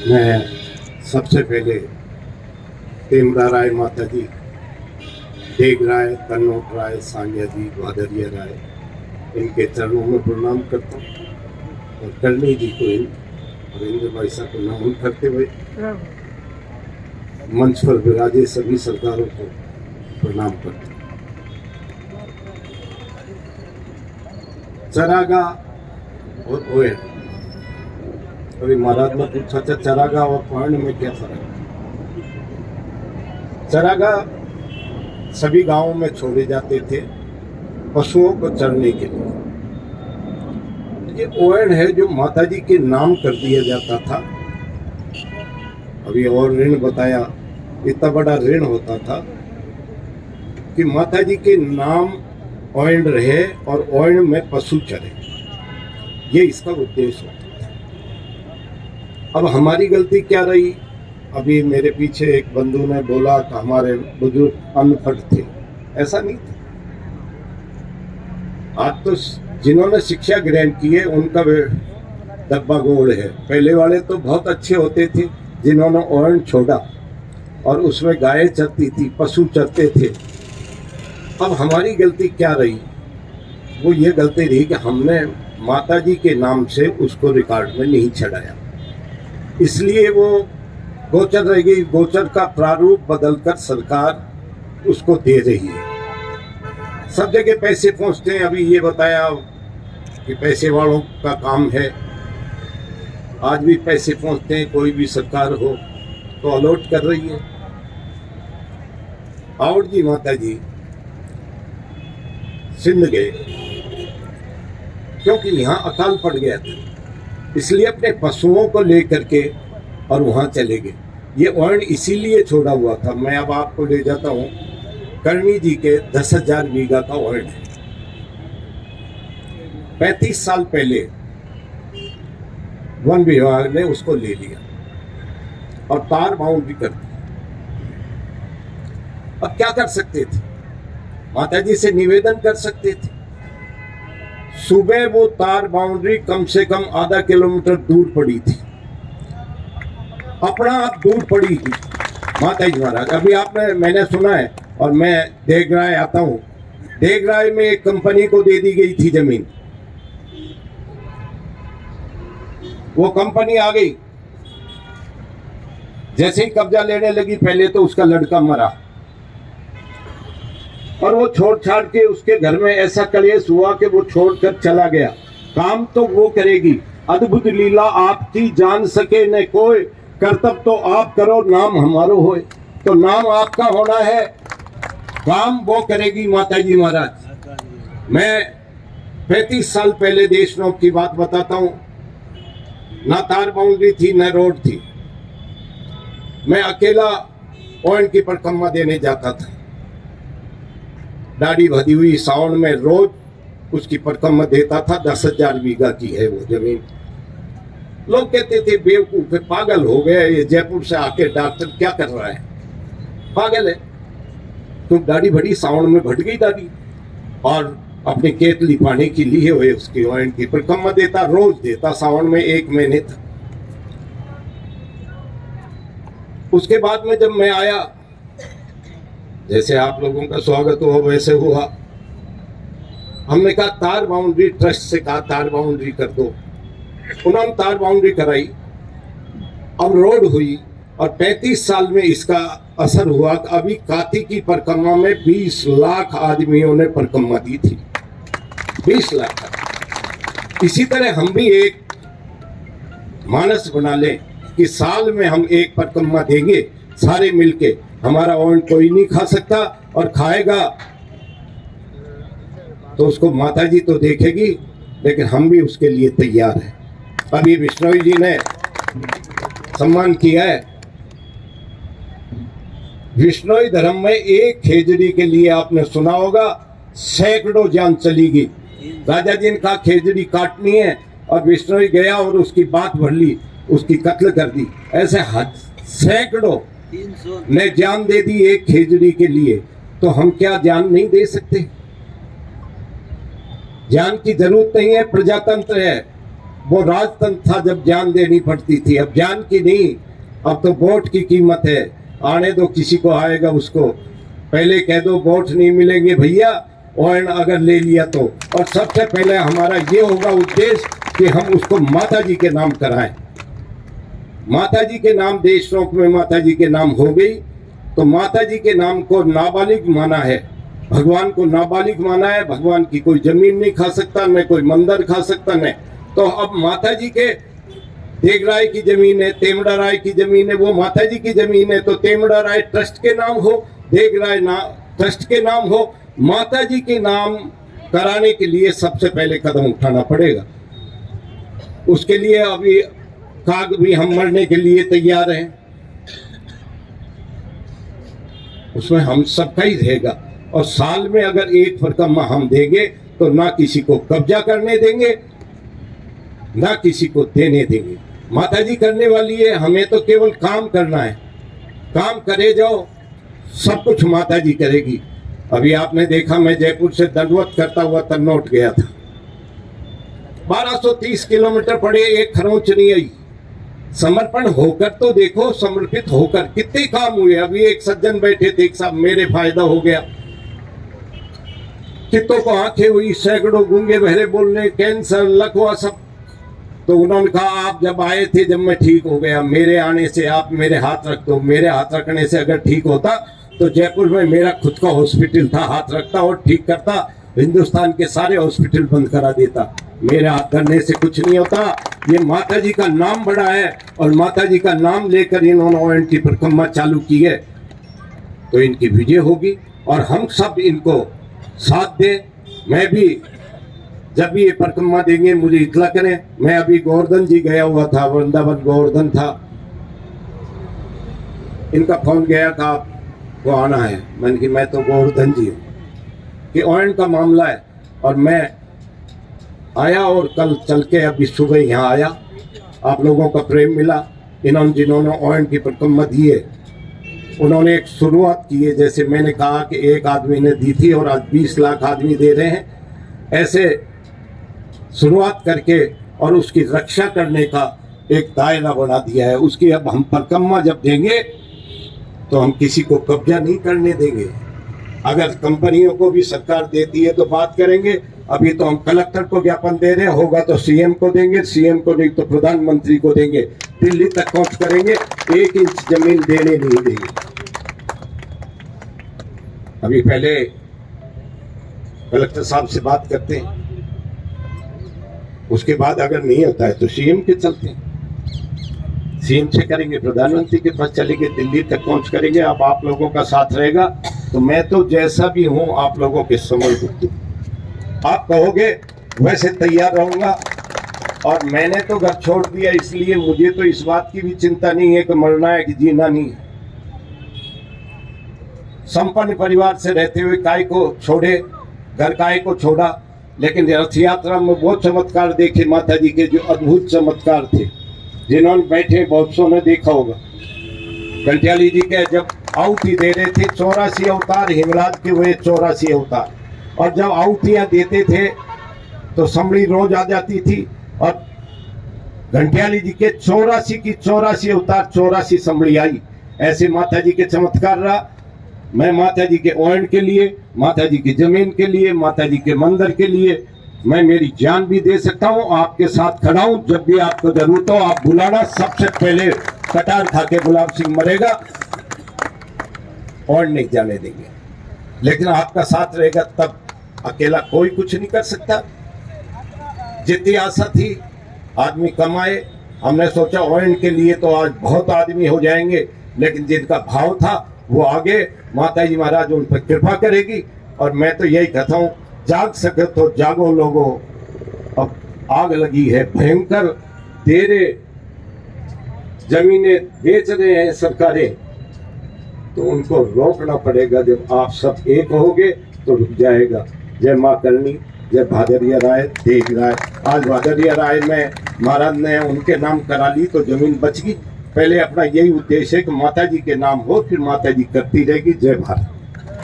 मैं सबसे पहले तेमरा राय माता जी, देग राय, कन्नौट राय, सांग्या जी, भादरिया राय, इनके चरणों में प्रणाम करता हूँ और करणी जी को और इंद्र भाई साहब को नमन करते हुए मंच पर विराजे सभी सरदारों को प्रणाम करता हूँ। चरागाह और ओएन, अभी महाराज ने पूछा था चरागाह और ओएन में क्या फर्क है। चरागाह सभी गांवों में छोड़े जाते थे पशुओं को चरने के लिए। ये ओएन है जो माताजी के नाम कर दिया जाता था। अभी और ऋण बताया, इतना बड़ा ऋण होता था कि माताजी के नाम ओएन रहे और ओएन में पशु चरे, ये इसका उद्देश्य होता था। अब हमारी गलती क्या रही? अभी मेरे पीछे एक बंधु ने बोला कि हमारे बुजुर्ग अनपढ़ थे। ऐसा नहीं था। आज तो जिन्होंने शिक्षा ग्रहण की है उनका डब्बा गोड़ है। पहले वाले तो बहुत अच्छे होते थे जिन्होंने ओएन छोड़ा और उसमें गायें चरती थी, पशु चरते थे। अब हमारी गलती क्या रही? वो ये गलती रही कि हमने माताजी के नाम से उसको रिकॉर्ड में नहीं चढ़ाया, इसलिए वो गोचर रह गई। गोचर का प्रारूप बदलकर सरकार उसको दे रही है। सब जगह पैसे पहुंचते हैं। अभी ये बताया कि पैसे वालों का काम है, आज भी पैसे पहुंचते हैं। कोई भी सरकार हो तो अलॉट कर रही है। और जी माता जी सिंध गए क्योंकि यहाँ अकाल पड़ गया था, इसलिए अपने पशुओं को लेकर के और वहाँ चले गए। ये ओएन इसीलिए छोड़ा हुआ था। मैं अब आपको ले जाता हूँ। करणी जी के 10,000 बीघा का ओएन है। 35 साल पहले वन विभाग ने उसको ले लिया और तार बाउंड्री कर दी। अब क्या कर सकते थे? माताजी से निवेदन कर सकते थे। सुबह वो तार बाउंड्री कम से कम आधा किलोमीटर दूर पड़ी थी, अपना आप दूर पड़ी थी माताजी महाराज। अभी मैंने सुना है और मैं देगराय आता हूँ। देगराय में एक कंपनी को दे दी गई थी जमीन। वो कंपनी आ गई, जैसे ही कब्जा लेने लगी, पहले तो उसका लड़का मरा और वो छोड़ छाड़ के उसके घर में ऐसा कलेश हुआ कि वो छोड़कर चला गया। काम तो वो करेगी, अद्भुत लीला आपकी जान सके न कोई, कर्तव्य तो आप करो नाम हमारो होए। तो नाम आपका होना है, काम वो करेगी माताजी महाराज। मैं 35 साल पहले देशनोक की बात बताता हूँ। ना तार बाउंड्री थी, न रोड थी। मैं अकेला ओएन की परिक्रमा देने जाता था। दाढ़ी बधी हुई सावन में रोज उसकी परिक्रमा देता था। 10,000 बीघा की है वो जमीन। लोग कहते थे बेवकूफ है, पागल हो गए, ये जयपुर से आके डॉक्टर क्या कर रहा है, पागल है। तो दाढ़ी बड़ी, सावन में भट गई दाढ़ी और अपनी केतली पानी की लिए हुए उसकी ओएन की परिक्रमा देता, रोज देता। सावन में 1 महीने तक। उसके बाद में जब मैं आया, जैसे आप लोगों का स्वागत हुआ वैसे हुआ। हमने कहा तार बाउंड्री, ट्रस्ट से कहा तार बाउंड्री कर दो। उन्होंने तार बाउंड्री कराई, अब रोड हुई और 35 साल में इसका असर हुआ। अभी काती की परिक्रमा में 20 लाख आदमियों ने परिक्रमा दी थी। 20 लाख। इसी तरह हम भी एक मानस बना लें कि साल में हम एक परिक्रमा देंगे सारे मिलके। हमारा ओएन कोई नहीं खा सकता और खाएगा तो उसको माताजी तो देखेगी, लेकिन हम भी उसके लिए तैयार हैं। अभी विष्णु जी ने सम्मान किया है। विष्णोई धर्म में एक खेजड़ी के लिए आपने सुना होगा सैकड़ों जान चली गई। राजा जी ने कहा खेजड़ी काटनी है और विष्णोई गया और उसकी बात भर ली, उसकी कत्ल कर दी। ऐसे सैकड़ों ने जान दे दी एक खेजड़ी के लिए। तो हम क्या जान नहीं दे सकते? जान की जरूरत नहीं है, प्रजातंत्र है। वो राजतंत्र था जब जान देनी पड़ती थी, अब जान की नहीं, अब तो वोट की कीमत है। आने दो, किसी को आएगा उसको, पहले कह दो वोट नहीं मिलेंगे भैया, और अगर ले लिया तो। और सबसे पहले हमारा ये होगा उद्देश्य कि हम उसको माता जी के नाम कराएं। माता जी के नाम देश रोक में माता जी के नाम हो गई, तो माता जी के नाम को नाबालिग माना है, भगवान को नाबालिग माना है। भगवान की कोई जमीन नहीं खा सकता, न कोई मंदिर खा सकता, न तो अब माता जी के देगराय की जमीन है, तेमड़ा राय की जमीन है, वो माता जी की जमीन है, तो तेमड़ा राय ट्रस्ट के नाम हो, देगराय ट्रस्ट के नाम हो। माता जी के नाम कराने के लिए सबसे पहले कदम उठाना पड़ेगा। उसके लिए अभी काग भी हम मरने के लिए तैयार हैं, उसमें हम सबका ही रहेगा। और साल में अगर एक परिक्रमा हम देंगे तो ना किसी को कब्जा करने देंगे, ना किसी को देने देंगे। माता जी करने वाली है, हमें तो केवल काम करना है। काम करे जाओ, सब कुछ माता जी करेगी। अभी आपने देखा, मैं जयपुर से दंडवत करता हुआ तन्नौट गया था, 1230 किलोमीटर पड़े, एक खरोंच नहीं आई। समर्पण होकर तो देखो, समर्पित होकर कितने काम हुए। अभी एक सज्जन बैठे थे, एक साहब, मेरे फायदा हो गया, कितों को आंखें हुई, सैकड़ों गूंगे बहरे बोलने, कैंसर, लकवा, सब। तो उन्होंने कहा आप जब आए थे, जब मैं ठीक हो गया, मेरे आने से आप मेरे हाथ रख दो। मेरे हाथ रखने से अगर ठीक होता तो जयपुर में मेरा खुद का हॉस्पिटल था, हाथ रखता और ठीक करता, हिंदुस्तान के सारे हॉस्पिटल बंद करा देता। मेरे हाथ करने से कुछ नहीं होता। ये माता जी का नाम बड़ा है, और माता जी का नाम लेकर इन्होंने ओएन की परिक्रमा चालू की है, तो इनकी विजय होगी। और हम सब इनको साथ दें। मैं भी जब भी ये परिक्रमा देंगे मुझे इतला करें। मैं अभी गोवर्धन जी गया हुआ था, वृंदावन गोवर्धन था, इनका फोन गया था आपको आना है। मैंने कि मैं तो गोवर्धन जी हूँ कि ओएन का मामला है, और मैं आया और कल चल के अभी सुबह यहाँ आया। आप लोगों का प्रेम मिला। इन्होंने जिन्होंने ओएन की परिक्रमा दी है, उन्होंने एक शुरुआत की है। जैसे मैंने कहा कि एक आदमी ने दी थी और आज 20 लाख आदमी दे रहे हैं, ऐसे शुरुआत करके और उसकी रक्षा करने का एक दायरा बना दिया है। उसकी अब हम परिक्रमा जब देंगे तो हम किसी को कब्जा नहीं करने देंगे। अगर कंपनियों को भी सरकार देती है तो बात करेंगे। अभी तो हम कलेक्टर को ज्ञापन दे रहे हैं, होगा तो सीएम को देंगे, सीएम को नहीं तो प्रधानमंत्री को देंगे, दिल्ली तक पहुंच करेंगे, 1 इंच जमीन देने नहीं देंगे। अभी पहले कलेक्टर साहब से बात करते हैं, उसके बाद अगर नहीं होता है तो सीएम के चलते हैं, सीएम से करेंगे, प्रधानमंत्री के पास चलेंगे, दिल्ली तक पहुंच करेंगे। अब आप लोगों का साथ रहेगा तो मैं तो जैसा भी हूं आप लोगों के समर्पित हूं। आप कहोगे वैसे तैयार रहूंगा। और मैंने तो घर छोड़ दिया, इसलिए मुझे तो इस बात की भी चिंता नहीं है कि मरना है कि जीना नहीं है। संपन्न परिवार से रहते हुए काय को छोड़े, घर काय को छोड़ा। लेकिन रथ यात्रा में वो चमत्कार देखे माता जी के, जो अद्भुत चमत्कार थे, जिन्होंने बैठे बहुत सौ ने देखा होगा। कंटियाली जी के जब आहुति दे रहे थे, 84 अवतार हिमराज के हुए, 84 अवतार। और जब आहुतियां देते थे तो संभली रोज आ जाती थी, और घंटियाली जी के 84 की 84 अवतार, 84 संभली आई। ऐसे माता जी के चमत्कार रहा। मैं माता जी के ओएन के लिए, माता जी की जमीन के लिए, माता जी के मंदिर के लिए मैं मेरी जान भी दे सकता हूँ। आपके साथ खड़ा हूँ, जब भी आपको जरूरत हो आप बुलाना। सबसे पहले कटार खा के गुलाब सिंह मरेगा, और नहीं जाने देंगे। लेकिन आपका साथ रहेगा, तब अकेला कोई कुछ नहीं कर सकता। जितनी आशा थी आदमी कमाए, हमने सोचा ओएन के लिए तो आज बहुत आदमी हो जाएंगे, लेकिन जिनका भाव था वो आगे, माता जी महाराज उन पर कृपा करेगी। और मैं तो यही कहता हूँ, जाग सके तो जागो लोगों, अब आग लगी है भयंकर। तेरे जमीनें बेच रहे हैं सरकारें, तो उनको रोकना पड़ेगा। जब आप सब एक होगे तो रुक जाएगा। जय माँ करणी, जय भादरिया राय, देख राय। आज भादरिया राय में महाराज ने उनके नाम करा ली तो जमीन बच गई। पहले अपना यही उद्देश्य है कि माता जी के नाम हो, फिर माता जी करती रहेगी। जय भारत।